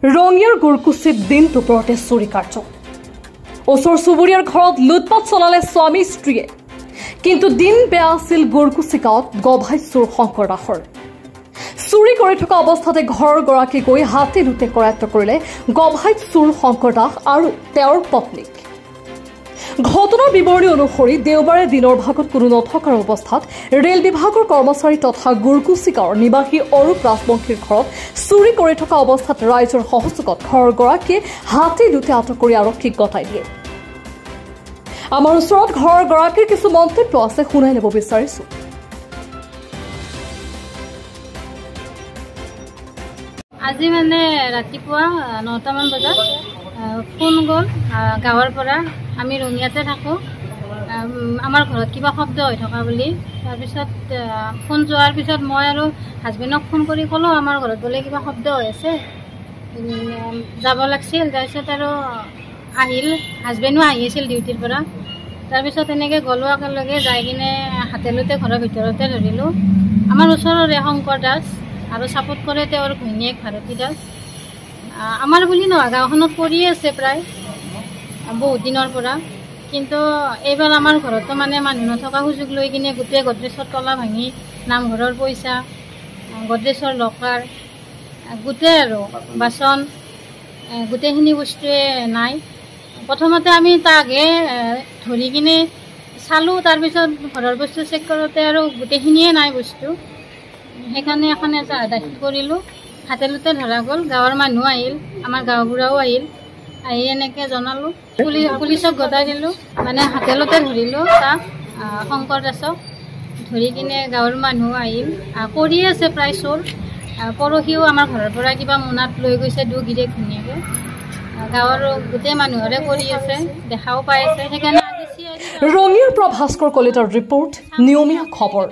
ৰঙিয়াৰ গুৰকুচিত দিন দুপৰতে চুৰি কাৰ্য ওচৰ চুবুৰীয়াৰ ঘৰত লুটপাট চলালে স্বামী স্ত্ৰীয়ে কিন্তু দিন বেয়া আছিল গুৰকুচি গাঁৱত গভাই চুৰ শংকৰ দাসৰ চুৰি কৰি থকা অৱস্থাতে ঘৰৰ গৰাকী গৈ হাতে লুটে কৰায়ত্ব কৰিলে গভাইত চুৰ শংকৰ দাস আৰু তেওঁৰ পত্নীক ঘটনাৰ বিৱৰণী অনুসৰি দেওবাৰে দিনৰ ভাগত কোনো নথকাৰ অৱস্থাত ৰেল বিভাগৰ কৰ্মচাৰী তথা গুৰকুচি গাঁৱৰ নিবাসী অৰূপ ৰাজবংশীৰ ঘৰত চুৰি কৰি থকা অৱস্থাত ৰাইজৰ সহযোগত ঘৰৰ গৰাকীয়ে হাতে লুটে আটক কৰি আৰক্ষীক গতাই দিয়ে আমাৰ ওচৰত ঘৰৰ গৰাকীৰ কিছু মন্তব্য আছে শুনাই ল'ব বিচাৰিছো আজি মানে ৰাতিপুৱা 9টা মান বজাত ফোন গ'ল গাঁৱৰ পৰা আমি ৰঙিয়াতে থাকোঁ আমাৰ ঘৰত কিবা শব্দ হৈ থকা বুলি তাৰপিছত ফোন যোৱাৰ পিছত মই আৰু হাজবেণ্ডক ফোন কৰি ক'লোঁ আমাৰ ঘৰত বোলে কিবা শব্দ হৈ আছে যাব লাগিছিল তাৰপিছত আৰু আহিল হাজবেণ্ডো আহি আছিল ডিউটিৰ পৰা তাৰপিছত এনেকৈ গ'লোঁ একেলগে যাই কিনে হাতেলতে ঘৰৰ ভিতৰতে ধৰিলোঁ আমাৰ ওচৰৰে শংকৰ দাস আৰু ছাপোৰ্ট কৰে তেওঁৰ ঘৈণীয়েক ভাৰতী দাস আমাৰ বুলি নহয় গাঁওখনত কৰিয়ে আছে প্ৰায় বহুত দিনৰ পৰা কিন্তু এইবাৰ আমাৰ ঘৰতো মানে মানুহ নথকা সুযোগ লৈ কিনে গোটেই গড্ৰেজৰ তলা ভাঙি নামঘৰৰ পইচা গড্ৰেজৰ লকাৰ গোটেই আৰু বাচন গোটেইখিনি বস্তুৱে নাই প্ৰথমতে আমি তাকহে ধৰি কিনে চালোঁ তাৰপিছত ঘৰৰ বস্তু চেক কৰোঁতে আৰু গোটেইখিনিয়ে নাই বস্তু সেইকাৰণে এখন দাখিল কৰিলোঁ হাতেলতে ধৰা গ'ল গাঁৱৰ মানুহ আহিল আমাৰ গাঁওবুঢ়াও আহিল আহি এনেকৈ জনালোঁ পুলিচক গতাই দিলোঁ মানে হাতেলতে ধৰিলোঁ তাক শংকৰ দাসক ধৰি কিনে গাঁৱৰ মানুহ আহিল কৰিয়ে আছে প্ৰায় চোৰ পৰহিও আমাৰ ঘৰৰ পৰা কিবা মোনাত লৈ গৈছে দুগিৰিয়েক ধুনীয়াকৈ গাঁৱৰ গোটেই মানুহৰে কৰি আছে দেখাও পাই আছে সেইকাৰণে ৰঙিয়াৰ পৰা ভাস্কৰ কলিতাৰ ৰিপৰ্ট নিয়মীয়া খবৰ